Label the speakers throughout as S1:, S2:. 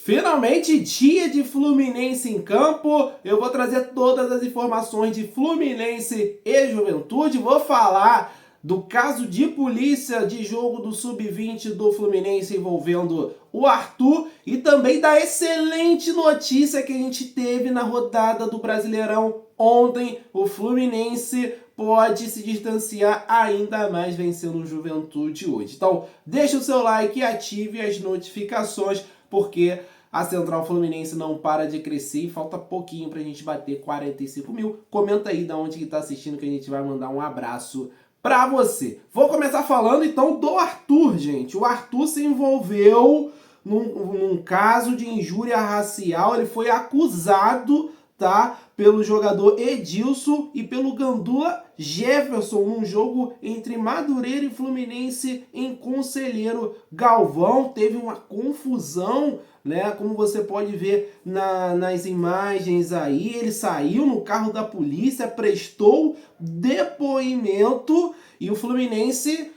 S1: Finalmente, dia de Fluminense em campo. Eu vou trazer todas as informações de Fluminense e Juventude. Vou falar do caso de polícia de jogo do Sub-20 do Fluminense envolvendo o Arthur e também da excelente notícia que a gente teve na rodada do Brasileirão ontem. O Fluminense pode se distanciar ainda mais vencendo o Juventude hoje. Então, deixa o seu like e ative as notificações, porque a Central Fluminense não para de crescer e falta pouquinho pra gente bater 45 mil. Comenta aí de onde que tá assistindo que a gente vai mandar um abraço pra você. Vou começar falando então do Arthur, gente. O Arthur se envolveu num caso de injúria racial. Ele foi acusado, tá, pelo jogador Edilson e pelo gandula Jefferson, num jogo entre Madureira e Fluminense em Conselheiro Galvão. Teve uma confusão, né? Como você pode ver nas imagens aí, ele saiu no carro da polícia, prestou depoimento e o Fluminense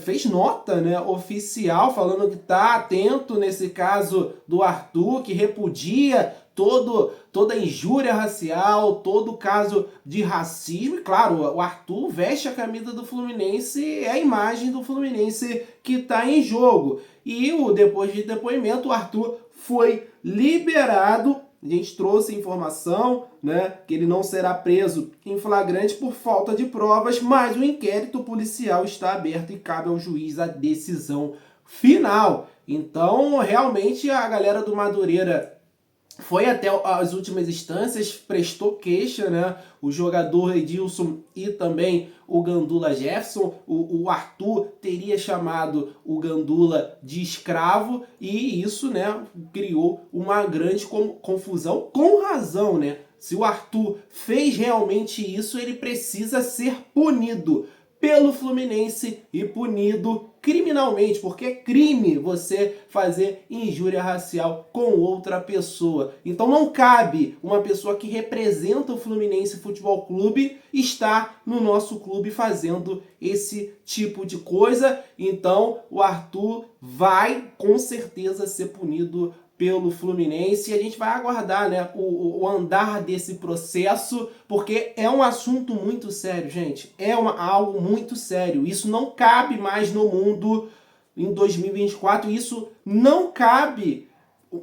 S1: fez nota, né, oficial, falando que está atento nesse caso do Arthur, que repudia toda injúria racial, todo caso de racismo. E claro, o Arthur veste a camisa do Fluminense, é a imagem do Fluminense que está em jogo. E depois de depoimento, o Arthur foi liberado. A gente trouxe informação, né, que ele não será preso em flagrante por falta de provas, mas o inquérito policial está aberto e cabe ao juiz a decisão final. Então, realmente, a galera do Madureira foi até as últimas instâncias, prestou queixa, né? O jogador Edilson e também o gandula Jefferson. O Arthur teria chamado o gandula de escravo e isso, né, criou uma grande confusão, com razão, né? Se o Arthur fez realmente isso, ele precisa ser punido pelo Fluminense e punido criminalmente, porque é crime você fazer injúria racial com outra pessoa. Então não cabe uma pessoa que representa o Fluminense Futebol Clube estar no nosso clube fazendo esse tipo de coisa. Então o Arthur vai com certeza ser punido pelo Fluminense e a gente vai aguardar, né, o andar desse processo, porque é um assunto muito sério, gente. É algo muito sério. Isso não cabe mais no mundo em 2024. Isso não cabe.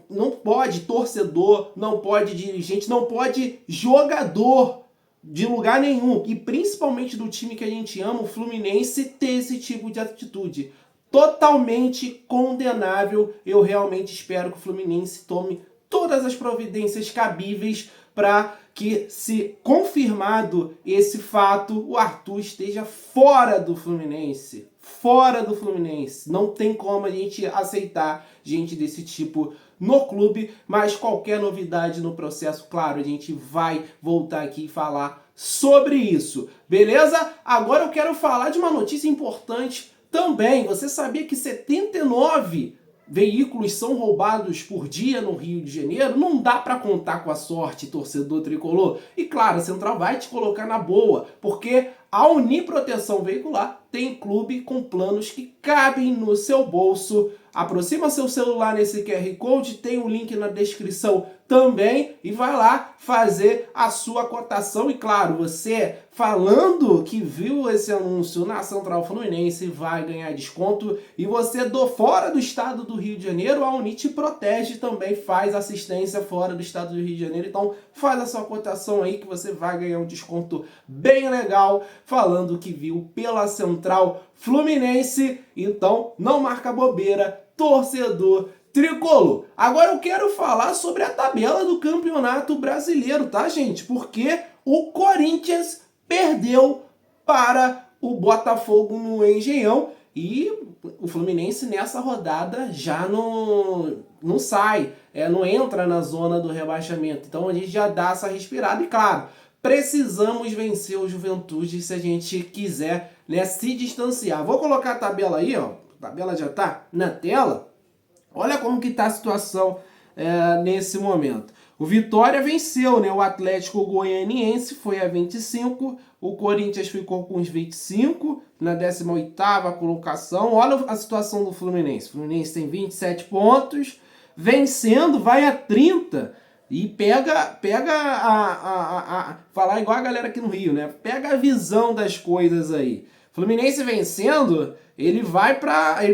S1: Não pode torcedor, não pode dirigente, não pode jogador de lugar nenhum, e principalmente do time que a gente ama, o Fluminense, ter esse tipo de atitude. Totalmente condenável. Eu realmente espero que o Fluminense tome todas as providências cabíveis para que, se confirmado esse fato, o Arthur esteja fora do Fluminense. Fora do Fluminense. Não tem como a gente aceitar gente desse tipo no clube, mas qualquer novidade no processo, claro, a gente vai voltar aqui e falar sobre isso. Beleza? Agora eu quero falar de uma notícia importante também. Você sabia que 79 veículos são roubados por dia no Rio de Janeiro? Não dá para contar com a sorte, torcedor tricolor. E claro, a Central vai te colocar na boa, porque a Uniproteção Veicular tem clube com planos que cabem no seu bolso. Aproxima seu celular nesse QR Code, tem o link na descrição também e vai lá fazer a sua cotação. E claro, você falando que viu esse anúncio na Central Fluminense vai ganhar desconto. E você fora do estado do Rio de Janeiro, a Uni te protege também, faz assistência fora do estado do Rio de Janeiro. Então faz a sua cotação aí que você vai ganhar um desconto bem legal falando que viu pela Central Fluminense. Então não marca bobeira, torcedor tricolor. Agora eu quero falar sobre a tabela do Campeonato Brasileiro, tá, gente? Porque o Corinthians perdeu para o Botafogo no Engenhão e o Fluminense nessa rodada já não sai, não entra na zona do rebaixamento. Então a gente já dá essa respirada e, claro, precisamos vencer o Juventude se a gente quiser, né, se distanciar. Vou colocar a tabela aí, ó. A tabela já tá na tela. Olha como que tá a situação nesse momento. O Vitória venceu, né? O Atlético Goianiense foi a 25, o Corinthians ficou com os 25 na 18ª colocação. Olha a situação do Fluminense. O Fluminense tem 27 pontos, vencendo, vai a 30 e pega falar igual a galera aqui no Rio, né? Pega a visão das coisas aí. Fluminense vencendo, ele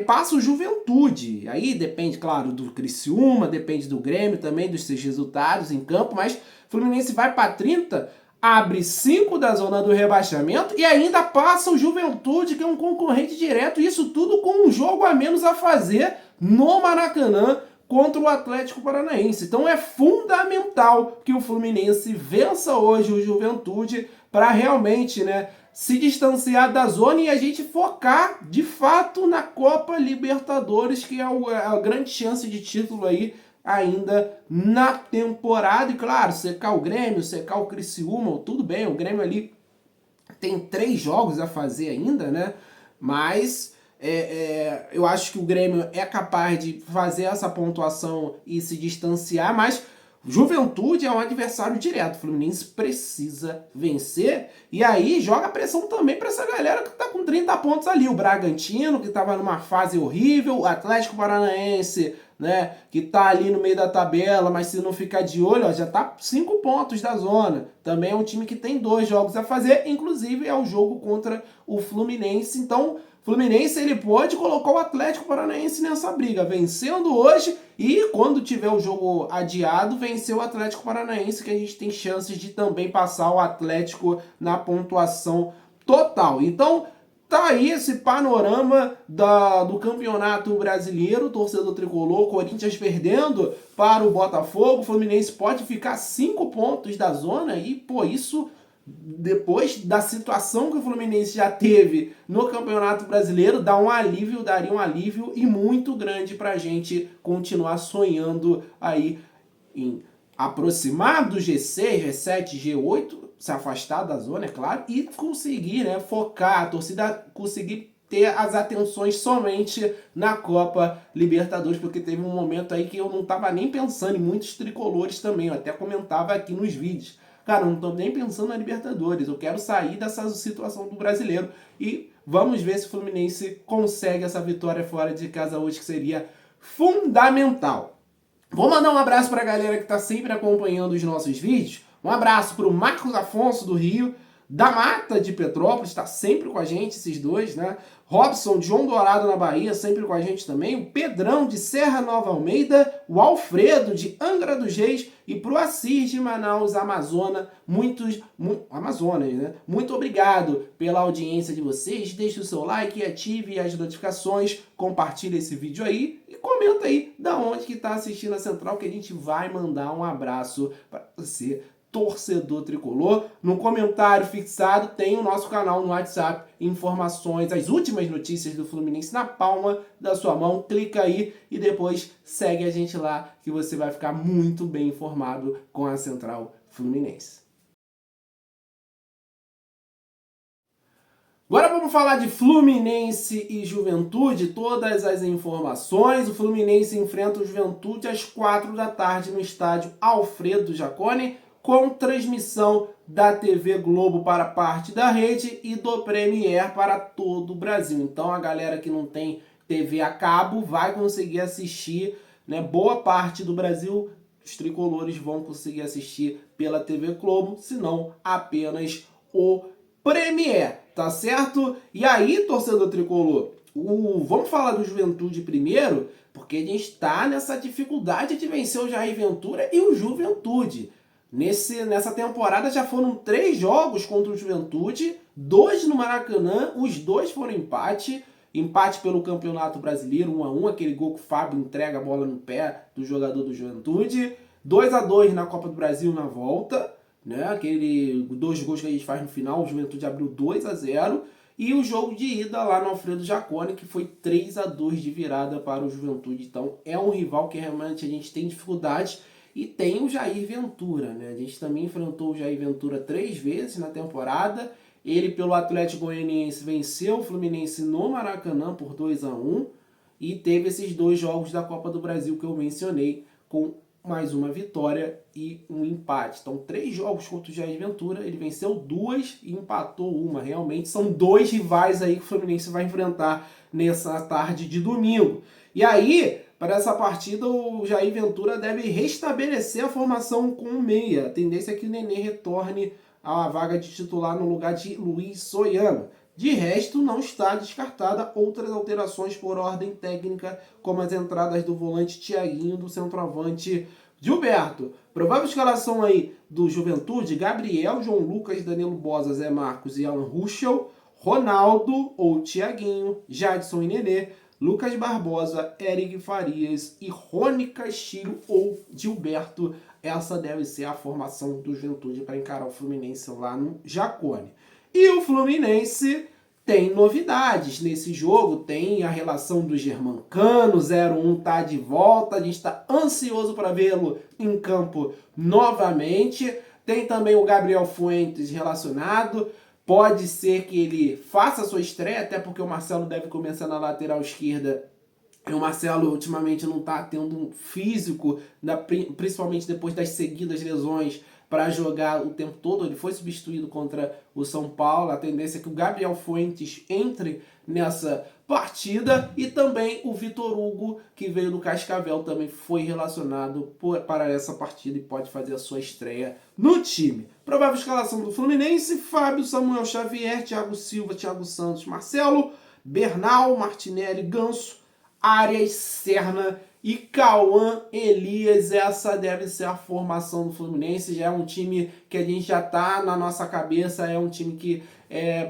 S1: passa o Juventude. Aí depende, claro, do Criciúma, depende do Grêmio também, dos seus resultados em campo, mas Fluminense vai para 30, abre 5 da zona do rebaixamento e ainda passa o Juventude, que é um concorrente direto, isso tudo com um jogo a menos a fazer no Maracanã contra o Atlético Paranaense. Então é fundamental que o Fluminense vença hoje o Juventude para realmente, né, se distanciar da zona e a gente focar de fato na Copa Libertadores, que é a grande chance de título aí ainda na temporada. E claro, secar o Grêmio, secar o Criciúma, tudo bem, o Grêmio ali tem 3 jogos a fazer ainda, né? Mas eu acho que o Grêmio é capaz de fazer essa pontuação e se distanciar, mas Juventude é um adversário direto. O Fluminense precisa vencer e aí joga pressão também para essa galera que tá com 30 pontos ali. O Bragantino, que estava numa fase horrível, o Atlético Paranaense, né, que tá ali no meio da tabela, mas se não ficar de olho, ó, já tá 5 pontos da zona. Também é um time que tem 2 jogos a fazer, inclusive é o jogo contra o Fluminense. Então, Fluminense ele pode colocar o Atlético Paranaense nessa briga, vencendo hoje e quando tiver o jogo adiado, vencer o Atlético Paranaense, que a gente tem chances de também passar o Atlético na pontuação total. Então, tá aí esse panorama do Campeonato Brasileiro, torcedor tricolor, Corinthians perdendo para o Botafogo, o Fluminense pode ficar 5 pontos da zona e, pô, isso depois da situação que o Fluminense já teve no Campeonato Brasileiro, daria um alívio e muito grande pra gente continuar sonhando aí em aproximar do G6, G7, G8, se afastar da zona, é claro, e conseguir, né, focar, a torcida conseguir ter as atenções somente na Copa Libertadores, porque teve um momento aí que eu não estava nem pensando em muitos tricolores também, eu até comentava aqui nos vídeos. Cara, eu não tô nem pensando na Libertadores, eu quero sair dessa situação do brasileiro e vamos ver se o Fluminense consegue essa vitória fora de casa hoje, que seria fundamental. Vou mandar um abraço para a galera que está sempre acompanhando os nossos vídeos. Um abraço para o Marcos Afonso do Rio, da Mata de Petrópolis, está sempre com a gente, esses dois, né? Robson de João Dourado na Bahia, sempre com a gente também. O Pedrão de Serra Nova Almeida, o Alfredo de Angra dos Reis e pro Assis de Manaus, Amazonas, Amazonas, né? Muito obrigado pela audiência de vocês. Deixe o seu like, ative as notificações, compartilhe esse vídeo aí e comenta aí da onde que tá assistindo a Central, que a gente vai mandar um abraço para você, torcedor tricolor. No comentário fixado tem o nosso canal no WhatsApp, informações, as últimas notícias do Fluminense na palma da sua mão. Clica aí e depois segue a gente lá, que você vai ficar muito bem informado com a Central Fluminense. Agora vamos falar de Fluminense e Juventude, todas as informações. O Fluminense enfrenta o Juventude às 4 da tarde no estádio Alfredo Jaconi, com transmissão da TV Globo para parte da rede e do Premiere para todo o Brasil. Então a galera que não tem TV a cabo vai conseguir assistir, né? Boa parte do Brasil, os tricolores vão conseguir assistir pela TV Globo, se não apenas o Premiere, tá certo? E aí, torcedor tricolor, vamos falar do Juventude primeiro, porque a gente está nessa dificuldade de vencer o Jair Ventura e o Juventude. Nessa temporada já foram 3 jogos contra o Juventude, 2 no Maracanã, os 2 foram empate pelo Campeonato Brasileiro, 1-1, aquele gol que o Fábio entrega a bola no pé do jogador do Juventude, 2-2 na Copa do Brasil na volta, né? Aquele 2 gols que a gente faz no final, o Juventude abriu 2-0, e o jogo de ida lá no Alfredo Jaconi, que foi 3-2 de virada para o Juventude. Então é um rival que realmente a gente tem dificuldade. E tem o Jair Ventura, né? A gente também enfrentou o Jair Ventura 3 vezes na temporada. Ele, pelo Atlético Goianiense, venceu o Fluminense no Maracanã por 2-1. E teve esses 2 jogos da Copa do Brasil que eu mencionei, com mais uma vitória e um empate. Então, 3 jogos contra o Jair Ventura, ele venceu 2 e empatou 1. Realmente são 2 rivais aí que o Fluminense vai enfrentar nessa tarde de domingo. E aí, para essa partida o Jair Ventura deve restabelecer a formação com o meia. A tendência é que o Nenê retorne à vaga de titular no lugar de Luiz Soyama. De resto, não está descartada outras alterações por ordem técnica, como as entradas do volante Thiaguinho, do centroavante Gilberto. Provável escalação aí do Juventude: Gabriel, João Lucas, Danilo Bosa, Zé Marcos e Alan Ruschel, Ronaldo ou Thiaguinho, Jadson e Nenê, Lucas Barbosa, Eric Farias e Rony Castilho ou Gilberto. Essa deve ser a formação do Juventude para encarar o Fluminense lá no Jacone. E o Fluminense tem novidades nesse jogo, tem a relação do Germancano, 0-1 tá de volta, a gente está ansioso para vê-lo em campo novamente. Tem também o Gabriel Fuentes relacionado, pode ser que ele faça a sua estreia, até porque o Marcelo deve começar na lateral esquerda. E o Marcelo ultimamente não está tendo um físico, principalmente depois das seguidas lesões, para jogar o tempo todo. Ele foi substituído contra o São Paulo. A tendência é que o Gabriel Fuentes entre nessa partida. E também o Vitor Hugo, que veio do Cascavel, também foi relacionado para essa partida e pode fazer a sua estreia no time. Provável escalação do Fluminense: Fábio, Samuel Xavier, Thiago Silva, Thiago Santos, Marcelo, Bernal, Martinelli, Ganso, Arias, Serna e Cauã Elias. Essa deve ser a formação do Fluminense. Já é um time que a gente já tá na nossa cabeça, é um time que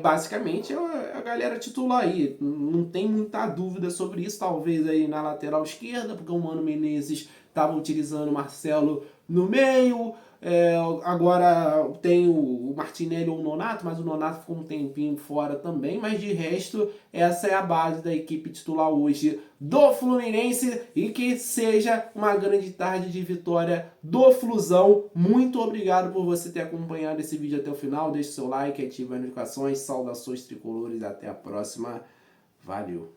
S1: basicamente é a galera titular aí. Não tem muita dúvida sobre isso. Talvez aí na lateral esquerda, porque o Mano Menezes estava utilizando o Marcelo no meio. Agora tem o Martinelli ou o Nonato, mas o Nonato ficou um tempinho fora também. Mas de resto, essa é a base da equipe titular hoje do Fluminense. E que seja uma grande tarde de vitória do Flusão. Muito obrigado por você ter acompanhado esse vídeo até o final. Deixe seu like, ative as notificações. Saudações tricolores, até a próxima. Valeu!